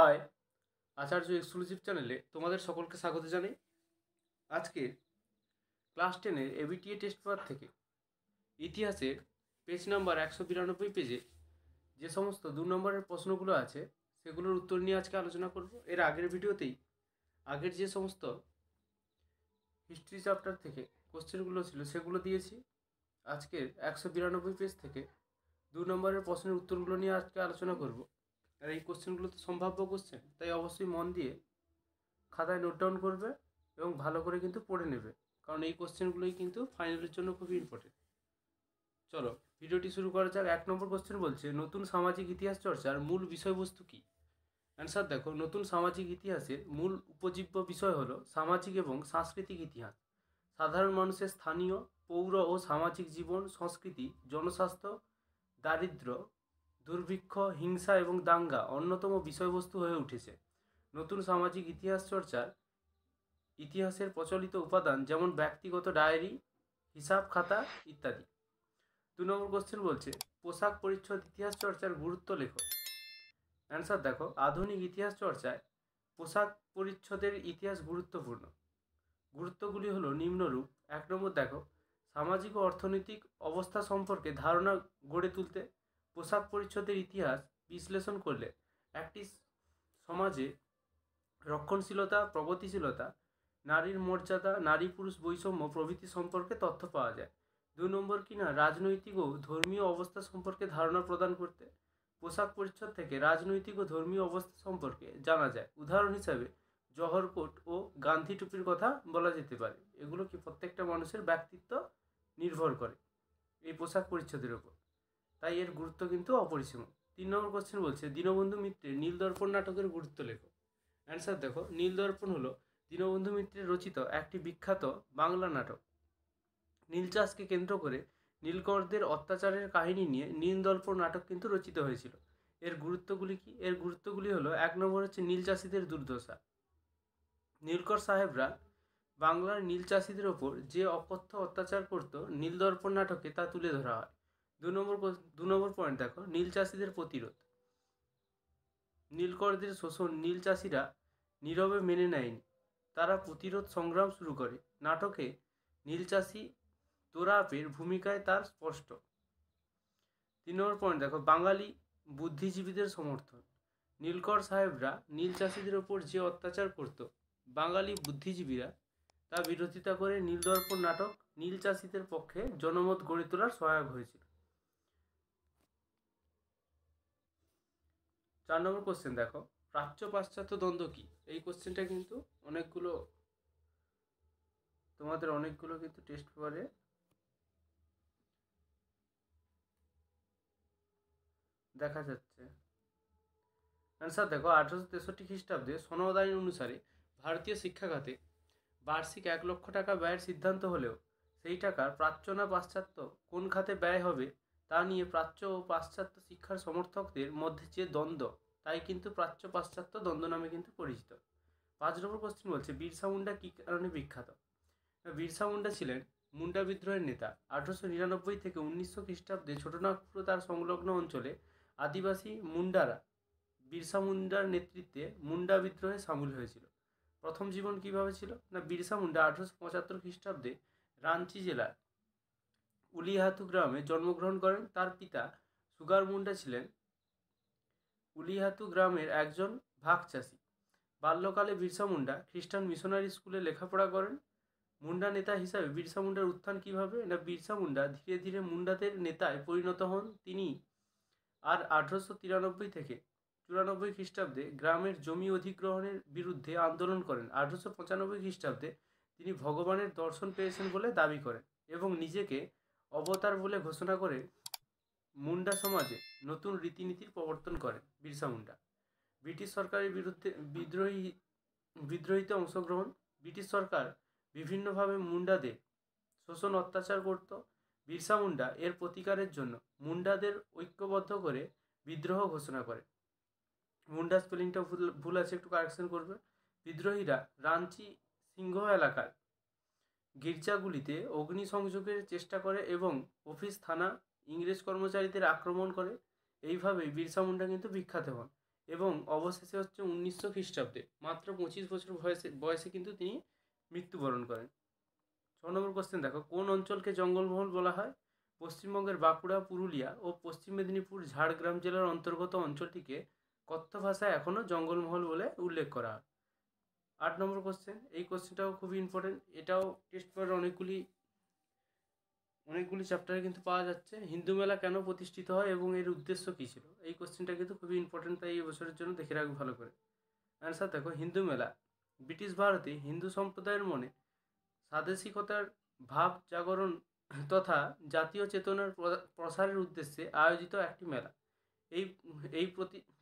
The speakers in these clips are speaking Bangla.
হাই, আচার্য এক্সক্লুসিভ চ্যানেলে তোমাদের সকলকে স্বাগত জানাই। আজকে ক্লাস 10-এর এবিটিএ টেস্ট পেপার থেকে ইতিহাসের পেজ নাম্বার 192 পেজে যে সমস্ত 2 নম্বরের প্রশ্নগুলো আছে সেগুলোর উত্তর নিয়ে আজকে আলোচনা করব। এর আগের ভিডিওতেই আগের যে সমস্ত হিস্ট্রি চ্যাপ্টার থেকে কোশ্চেনগুলো ছিল সেগুলো দিয়েছি। আজকের 192 পেজ থেকে 2 নম্বরের প্রশ্নের উত্তরগুলো নিয়ে আজকে আলোচনা করব। আর এই কোশ্চেনগুলো তো সম্ভাব্য কোশ্চেন, তাই অবশ্যই মন দিয়ে খাতায় নোট ডাউন করবে এবং ভালো করে কিন্তু পড়ে নেবে, কারণ এই কোশ্চেনগুলোই কিন্তু ফাইনালের জন্য খুবই ইম্পর্টেন্ট। চলো ভিডিওটি শুরু করা যাক। 1 নম্বর কোশ্চেন বলছে, নতুন সামাজিক ইতিহাস চর্চার মূল বিষয়বস্তু কী? অ্যান্সার দেখো, নতুন সামাজিক ইতিহাসের মূল উপজীব্য বিষয় হলো সামাজিক এবং সাংস্কৃতিক ইতিহাস। সাধারণ মানুষের স্থানীয়, পৌর ও সামাজিক জীবন, সংস্কৃতি, জনস্বাস্থ্য, দারিদ্র্য, দুর্ভিক্ষ, হিংসা এবং দাঙ্গা অন্যতম বিষয়বস্তু হয়ে উঠেছে। নতুন সামাজিক ইতিহাস চর্চার ইতিহাসের প্রচলিত উপাদান যেমন ব্যক্তিগত ডায়েরি, হিসাব খাতা ইত্যাদি। 2 নম্বর কোশ্চেন বলছে, পোশাক পরিচ্ছদ ইতিহাস চর্চার গুরুত্ব লেখো। অ্যান্সার দেখো, আধুনিক ইতিহাস চর্চায় পোশাক পরিচ্ছদের ইতিহাস গুরুত্বপূর্ণ। গুরুত্বগুলি হলো নিম্নরূপ। 1 নম্বর দেখো, সামাজিক ও অর্থনৈতিক অবস্থা সম্পর্কে ধারণা গড়ে তুলতে পোশাক পরিচ্ছদের ইতিহাস বিশ্লেষণ করলে একটি সমাজে রক্ষণশীলতা, প্রগতিশীলতা, নারীর মর্যাদা, নারী পুরুষ বৈষম্য প্রভৃতি সম্পর্কে তথ্য পাওয়া যায়। 2 নম্বর কিনা রাজনৈতিক ও ধর্মীয় অবস্থা সম্পর্কে ধারণা প্রদান করতে পোশাক পরিচ্ছদ থেকে রাজনৈতিক ও ধর্মীয় অবস্থা সম্পর্কে জানা যায়। উদাহরণ হিসাবে জহর কোট ও গান্ধী টুপির কথা বলা যেতে পারে। এগুলো কি প্রত্যেকটা মানুষের ব্যক্তিত্ব নির্ভর করে এই পোশাক পরিচ্ছদের উপর, তাই এর গুরুত্ব কিন্তু অপরিসীম। 3 নম্বর কোশ্চেন বলছে, দীনবন্ধু মিত্রের নীলদর্পণ নাটকের গুরুত্ব লেখো। অ্যান্সার দেখো, নীলদর্পণ হলো দীনবন্ধু মিত্রের রচিত একটি বিখ্যাত বাংলা নাটক। নীল চাষকে কেন্দ্র করে নীলকরদের অত্যাচারের কাহিনী নিয়ে নীলদর্পণ নাটক কিন্তু রচিত হয়েছিল। এর গুরুত্বগুলি কি? এর গুরুত্বগুলি হলো, 1 নম্বর হচ্ছে নীল চাষিদের দুর্দশা। নীলকর সাহেবরা বাংলার নীল চাষিদের ওপর যে অকথ্য অত্যাচার করত নীলদর্পণ নাটকে তা তুলে ধরা হয়। 2 নম্বর পয়েন্ট দেখো, নীল চাষিদের প্রতিরোধ। নীলকরদের শোষণ নীল চাষিরা নীরবে মেনে নেয়নি, তারা প্রতিরোধ সংগ্রাম শুরু করে। নাটকে নীল চাষি তোরাপের ভূমিকায় তার স্পষ্ট। 3 নম্বর পয়েন্ট দেখো, বাঙালি বুদ্ধিজীবীদের সমর্থন। নীলকর সাহেবরা নীল চাষিদের ওপর যে অত্যাচার করত বাঙালি বুদ্ধিজীবীরা তা বিরোধিতা করে নীলদর্পণ নাটক নীল চাষিদের পক্ষে জনমত গড়ে তোলার সহায়ক হয়েছিল। 4 নম্বর কোশ্চেন দেখো, প্রাচ্য পাশ্চাত্য দ্বন্দ্ব কি? এই কোশ্চেনটা কিন্তু অনেকগুলো কিন্তু টেস্ট পেপারে দেখা যাচ্ছে। অ্যান্সার দেখো, 1863 খ্রিস্টাব্দে সনদ আইন অনুসারে ভারতীয় শিক্ষা খাতে বার্ষিক 1 লক্ষ টাকা ব্যয়ের সিদ্ধান্ত হলেও সেই টাকার প্রাচ্য না পাশ্চাত্য কোন খাতে ব্যয় হবে তা নিয়ে প্রাচ্য ও পাশ্চাত্য শিক্ষার সমর্থকদের মধ্যে যে দ্বন্দ্ব, তাই কিন্তু প্রাচ্য পাশ্চাত্য দ্বন্দ্ব নামে কিন্তু পরিচিত। 5 নম্বর কোশ্চেন বলছে, বিরসা মুন্ডা কী কারণে বিখ্যাত? বিরসা মুন্ডা ছিলেন মুন্ডা বিদ্রোহের নেতা। 1899 থেকে 1900 খ্রিস্টাব্দে ছোটনাগপুর তার সংলগ্ন অঞ্চলে আদিবাসী মুন্ডারা বিরসা মুন্ডার নেতৃত্বে মুন্ডা বিদ্রোহে সামিল হয়েছিল। প্রথম জীবন কিভাবে ছিল না, বিরসা মুন্ডা 1875 খ্রিস্টাব্দে রাঞ্চি জেলার উলিহাতু গ্রামে জন্মগ্রহণ করেন। তার পিতা সুগার মুন্ডা ছিলেন উলিহাতু গ্রামের একজন ভাগ চাষি। বাল্যকালে বিরসা মুন্ডা খ্রিস্টান মিশনারি স্কুলে লেখাপড়া করেন। মুন্ডা নেতা হিসাবে বিরসা মুন্ডার উত্থান কিভাবে না, বিরসা মুন্ডা ধীরে ধীরে মুন্ডাদের নেতায় পরিণত হন। তিনি আর 1893 থেকে 94 খ্রিস্টাব্দে গ্রামের জমি অধিগ্রহণের বিরুদ্ধে আন্দোলন করেন। 1895 খ্রিস্টাব্দে তিনি ভগবানের দর্শন পেয়েছেন বলে দাবি করেন এবং নিজেকে অবতার বলে ঘোষণা করে মুন্ডা সমাজে নতুন রীতিনীতির প্রবর্তন করেন বিরসা মুন্ডা। ব্রিটিশ সরকারের বিরুদ্ধে বিদ্রোহীতে অংশগ্রহণ। ব্রিটিশ সরকার বিভিন্নভাবে মুন্ডাদের শোষণ অত্যাচার করত। বিরসা মুন্ডা এর প্রতিকারের জন্য মুন্ডাদের ঐক্যবদ্ধ করে বিদ্রোহ ঘোষণা করে। মুন্ডা স্পেলিংটা ভুল আছে, একটু কারেকশন করবে। বিদ্রোহীরা রাঞ্চি সিংহ এলাকার গির্জাগুলিতে অগ্নিসংযোগের চেষ্টা করে এবং অফিস থানা ইংরেজ কর্মচারীদের আক্রমণ করে। এইভাবেই বিরসা মুন্ডা কিন্তু বিখ্যাত হন। এবং অবশেষে হচ্ছে 1900 খ্রিস্টাব্দে মাত্র 25 বছর বয়সে কিন্তু তিনি মৃত্যুবরণ করেন। 6 নম্বর কোশ্চেন দেখো, কোন অঞ্চলকে জঙ্গলমহল বলা হয়? পশ্চিমবঙ্গের বাঁকুড়া, পুরুলিয়া ও পশ্চিম মেদিনীপুর, ঝাড়গ্রাম জেলার অন্তর্গত অঞ্চলটিকে কথ্য ভাষায় এখনও জঙ্গলমহল বলে উল্লেখ করা হয়। 8 নম্বর কোশ্চেন, এই কোশ্চেনটাও খুবই ইম্পর্টেন্ট, এটাও টেস্ট পেপারে অনেকগুলি চ্যাপ্টারে কিন্তু পাওয়া যাচ্ছে। হিন্দু মেলা কেন প্রতিষ্ঠিত হয় এবং এর উদ্দেশ্য কী ছিল? এই কোশ্চেনটা কিন্তু খুবই ইম্পর্টেন্ট, তাই এই বছরের জন্য দেখে রাখবে ভালো করে। অ্যান্সার দেখো, হিন্দু মেলা ব্রিটিশ ভারতে হিন্দু সম্প্রদায়ের মনে স্বাদেশিকতার ভাব জাগরণ তথা জাতীয় চেতনার প্রসারের উদ্দেশ্যে আয়োজিত একটি মেলা। এই এই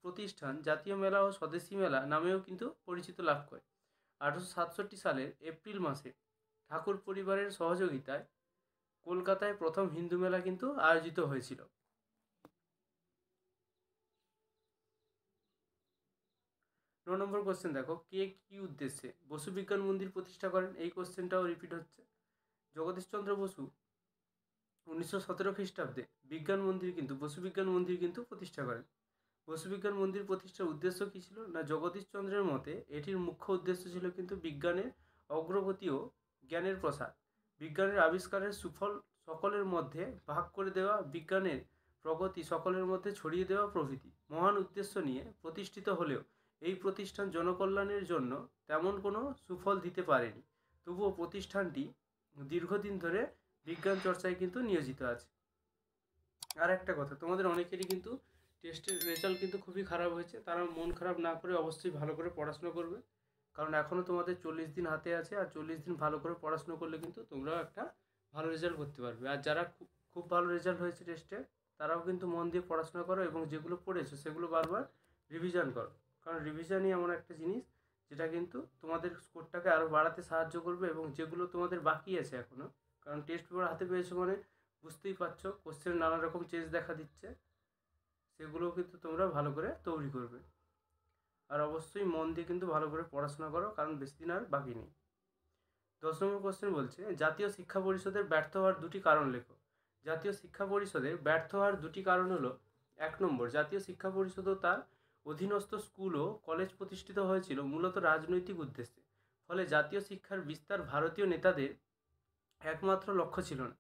প্রতিষ্ঠান জাতীয় মেলা ও স্বদেশী মেলা নামেও কিন্তু পরিচিত লাভ করে। 1867 সালের এপ্রিল মাসে ঠাকুর পরিবারের সহযোগিতায় কলকাতায় প্রথম হিন্দু মেলা কিন্তু আয়োজিত হয়েছিল। 9 নম্বর কোশ্চেন দেখো, কে কি উদ্দেশ্যে বসু বিজ্ঞান মন্দির প্রতিষ্ঠা করেন? এই কোশ্চেনটাও রিপিট হচ্ছে। জগদীশচন্দ্র বসু 1917 খ্রিস্টাব্দে বসু বিজ্ঞান মন্দির কিন্তু প্রতিষ্ঠা করেন। বসু বিজ্ঞান মন্দির প্রতিষ্ঠার উদ্দেশ্য কী ছিল? না, জগদীশচন্দ্রের মতে এটির মুখ্য উদ্দেশ্য ছিল কিন্তু বিজ্ঞানের অগ্রগতি ও জ্ঞানের প্রসার, বিজ্ঞানের আবিষ্কারের সুফল সকলের মধ্যে ভাগ করে দেওয়া, বিজ্ঞানের প্রগতি সকলের মধ্যে ছড়িয়ে দেওয়া প্রভৃতি মহান উদ্দেশ্য নিয়ে প্রতিষ্ঠিত হলেও এই প্রতিষ্ঠান জনকল্যাণের জন্য তেমন কোনো সুফল দিতে পারেনি। তবুও প্রতিষ্ঠানটি দীর্ঘদিন ধরে বিজ্ঞান চর্চায় কিন্তু নিয়োজিত আছে। আর একটা কথা, তোমাদের অনেকেরই কিন্তু টেস্টের রেজাল্ট কিন্তু খুবই খারাপ হয়েছে, তারা মন খারাপ না করে অবশ্যই ভালো করে পড়াশোনা করবে, কারণ এখনও তোমাদের 40 দিন হাতে আছে, আর 40 দিন ভালো করে পড়াশোনা করলে কিন্তু তোমরাও একটা ভালো রেজাল্ট করতে পারবে। আর যারা খুব ভালো রেজাল্ট হয়েছে টেস্টে, তারাও কিন্তু মন দিয়ে পড়াশোনা করো এবং যেগুলো পড়েছো সেগুলো বারবার রিভিশন করো, কারণ রিভিশনই এমন একটা জিনিস যেটা কিন্তু তোমাদের স্কোরটাকে আরও বাড়াতে সাহায্য করবে। এবং যেগুলো তোমাদের বাকি আছে এখনও, কারণ টেস্ট পেপার হাতে পেয়েছো মানে বুঝতেই পারছো কোশ্চেন নানা রকম চেঞ্জ দেখা দিচ্ছে, সেগুলোও কিন্তু তোমরা ভালো করে তৈরি করবে। আর অবশ্যই মন দিয়ে কিন্তু ভালো করে পড়াশোনা করো, কারণ বেশি দিন আর বাকি নেই। 10 নম্বর কোশ্চেন বলছে, জাতীয় শিক্ষা পরিষদের ব্যর্থ হওয়ার দুটি কারণ লেখো। জাতীয় শিক্ষা পরিষদের ব্যর্থ হওয়ার দুটি কারণ হলো, 1 নম্বর, জাতীয় শিক্ষা পরিষদ ও তার অধীনস্থ স্কুল ও কলেজ প্রতিষ্ঠিত হয়েছিল মূলত রাজনৈতিক উদ্দেশ্যে, ফলে জাতীয় শিক্ষার বিস্তার ভারতীয় নেতাদের একমাত্র লক্ষ্য ছিল না।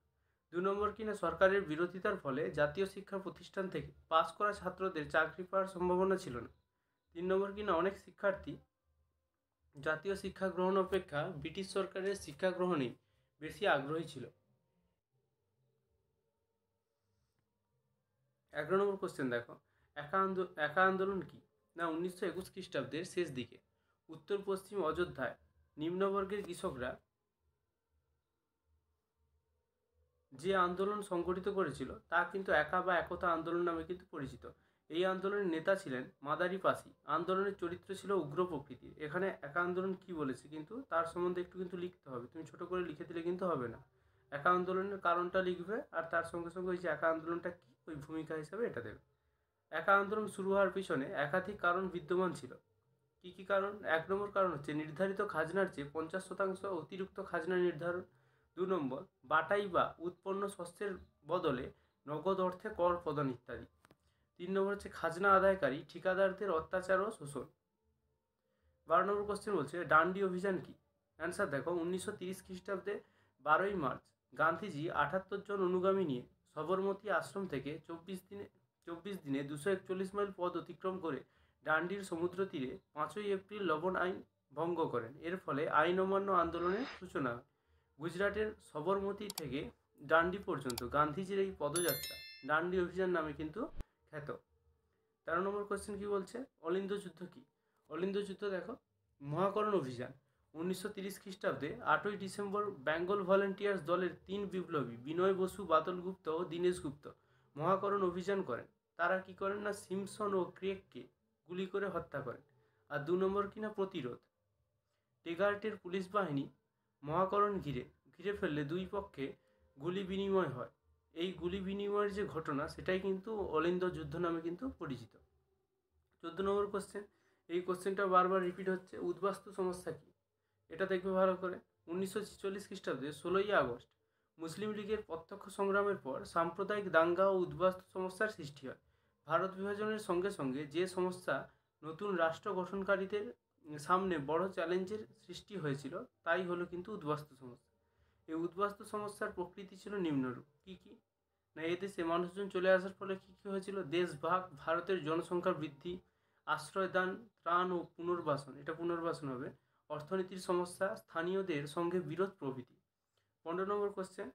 2 নম্বর, কিনা সরকারের বিরোধিতার ফলে জাতীয় শিক্ষা প্রতিষ্ঠান থেকে পাস করা ছাত্রদের চাকরি পাওয়ার সম্ভাবনা ছিল না। 3 নম্বর, কিনা অনেক শিক্ষার্থী জাতীয় শিক্ষা গ্রহণ অপেক্ষা ব্রিটিশ সরকারের শিক্ষা গ্রহণেই বেশি আগ্রহী ছিল। 11 নম্বর কোশ্চেন দেখো, একা আন্দোলন কি? না, 1921 খ্রিস্টাব্দের শেষ দিকে উত্তর পশ্চিম অযোধ্যায় নিম্নবর্গের কৃষকরা যে আন্দোলন সংগঠিত করেছিল তা কিন্তু একা বা একতা আন্দোলন নামে কিন্তু পরিচিত। এই আন্দোলনের নেতা ছিলেন মাদারি পাসি। আন্দোলনের চরিত্র ছিল উগ্র প্রকৃতির। এখানে একা আন্দোলন কি বলেছে কিন্তু তার সম্বন্ধে একটু কিন্তু লিখতে হবে, তুমি ছোট করে লিখে দিলে কিন্তু হবে না। একা আন্দোলনের কারণটা লিখবে, আর তার সঙ্গে সঙ্গে ওই যে একা আন্দোলনটা কি, ওই ভূমিকা হিসাবে এটা দেবে। একা আন্দোলন শুরু হওয়ার পিছনে একাধিক কারণ বিদ্যমান ছিল। কি কি কারণ? 1 নম্বর কারণ হচ্ছে নির্ধারিত খাজনার চেয়ে 50% অতিরিক্ত খাজনা নির্ধারণ। 2 নম্বর, বাটাই বা উৎপন্ন শস্যের বদলে নগদ অর্থে কর প্রদান ইত্যাদি। 3 নম্বর হচ্ছে খাজনা আদায়কারী ঠিকাদারদের অত্যাচার ও শোষণ। 12 নম্বর কোশ্চেন বলছে, ডান্ডি অভিযান কি? অ্যান্সার দেখো, 1930 খ্রিস্টাব্দে 12ই মার্চ গান্ধীজি 78 জন অনুগামী নিয়ে সবরমতী আশ্রম থেকে 24 দিনে 241 মাইল পথ অতিক্রম করে ডান্ডির সমুদ্র তীরে 5ই এপ্রিল লবণ আইন ভঙ্গ করেন। এর ফলে আইন অমান্য আন্দোলনের সূচনা হয়। গুজরাটের সবরমতী থেকে ডান্ডি পর্যন্ত গান্ধীজির এই পদযাত্রা ডান্ডি অভিযান নামে কিন্তু খ্যাত। 13 নম্বর কোশ্চেন কি বলছে, অলিন্দ যুদ্ধ কি? অলিন্দ যুদ্ধ দেখো, মহাকরণ অভিযান 1930 খ্রিস্টাব্দে 8ই ডিসেম্বর বেঙ্গল ভলেন্টিয়ার্স দলের 3 বিপ্লবী বিনয় বসু, বাদল গুপ্ত ও দীনেশ গুপ্ত মহাকরণ অভিযান করেন। তারা কি করেন? না, সিমসন ও ক্রেগকে গুলি করে হত্যা করেন। আর 2 নম্বর, কিনা প্রতিরোধ, টেগার্টের পুলিশ বাহিনী মহাকরণ ঘিরে ফেললে দুই পক্ষে গুলি বিনিময় হয়। এই গুলি বিনিময়ের যে ঘটনা সেটাই কিন্তু অলিন্দ যুদ্ধ নামে কিন্তু পরিচিত। 14 নম্বর কোশ্চেন, এই কোশ্চেনটা বারবার রিপিট হচ্ছে, উদ্বাস্তু সমস্যা কি? এটা দেখবে ভালো করে। 1946 খ্রিস্টাব্দে 16ই আগস্ট মুসলিম লীগের প্রত্যক্ষ সংগ্রামের পর সাম্প্রদায়িক দাঙ্গা ও উদ্বাস্তু সমস্যার সৃষ্টি হয়। ভারত বিভাজনের সঙ্গে সঙ্গে যে সমস্যা নতুন রাষ্ট্র গঠনকারীদের সামনে বড় চ্যালেঞ্জের সৃষ্টি হয়েছিল, তাই হলো কিন্তু উদ্বাস্তু সমস্যা। এই উদ্বাস্তু সমস্যার প্রকৃতি ছিল নিম্নরূপ। কী কী না, এদেশে মানুষজন চলে আসার ফলে কী কী হয়েছিল? দেশ ভাগ, ভারতের জনসংখ্যা বৃদ্ধি, আশ্রয়দান, ত্রাণ ও পুনর্বাসন, এটা পুনর্বাসন হবে, অর্থনীতির সমস্যা, স্থানীয়দের সঙ্গে বিরোধ প্রভৃতি। 15 নম্বর কোশ্চেন,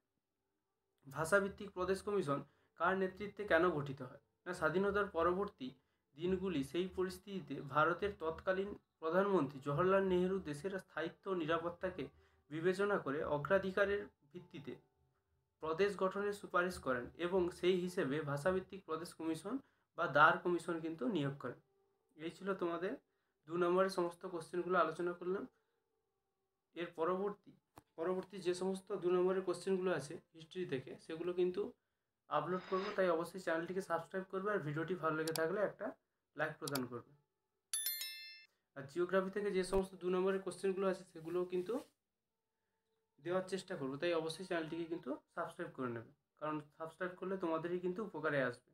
ভাষাভিত্তিক প্রদেশ কমিশন কার নেতৃত্বে কেন গঠিত হয়? না, স্বাধীনতার পরবর্তী দিনগুলি সেই পরিস্থিতিতে ভারতের তৎকালীন প্রধানমন্ত্রী জওহরলাল নেহেরু দেশের স্থায়িত্ব ও নিরাপত্তাকে বিবেচনা করে অগ্রাধিকারের ভিত্তিতে প্রদেশ গঠনের সুপারিশ করেন এবং সেই হিসেবে ভাষাভিত্তিক প্রদেশ কমিশন বা দার কমিশন কিন্তু নিয়োগ করেন। এই ছিল তোমাদের 2 নম্বরের সমস্ত কোশ্চেনগুলো আলোচনা করলাম। এর পরবর্তী যে সমস্ত 2 নম্বরের কোশ্চেনগুলো আছে হিস্ট্রি থেকে, সেগুলো কিন্তু আপলোড করবো, তাই অবশ্যই চ্যানেলটিকে সাবস্ক্রাইব করবে আর ভিডিওটি ভালো লেগে থাকলে একটা লাইক প্রদান করবে। আর জিওগ্রাফি থেকে যে সমস্ত 2 নম্বরের কোশ্চেনগুলো আছে সেগুলোও কিন্তু দেওয়ার চেষ্টা করবো, তাই অবশ্যই চ্যানেলটিকে কিন্তু সাবস্ক্রাইব করে নেবে, কারণ সাবস্ক্রাইব করলে তোমাদেরই কিন্তু উপকারে আসবে।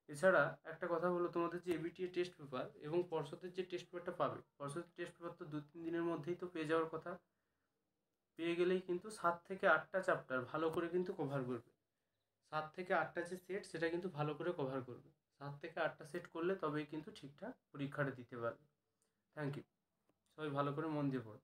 এছাড়া একটা কথা হলো, তোমাদের যে এবিটিএ টেস্ট পেপার এবং পর্ষদের যে টেস্ট পেপারটা পাবে, পর্ষদের টেস্ট পেপার তো 2-3 দিনের মধ্যেই তো পেয়ে যাওয়ার কথা। পেয়ে গেলেই কিন্তু 7 থেকে 8টা চ্যাপ্টার ভালো করে কিন্তু কভার করবে। 7 থেকে 8টা যে সেট, সেটা কিন্তু ভালো করে কভার করবে। 7 থেকে 8টা সেট করলে তবেই কিন্তু ঠিকঠাক পরীক্ষাটা দিতে পারবে। Thank you. সবাই ভালো করে মন দিয়ে পড়ো।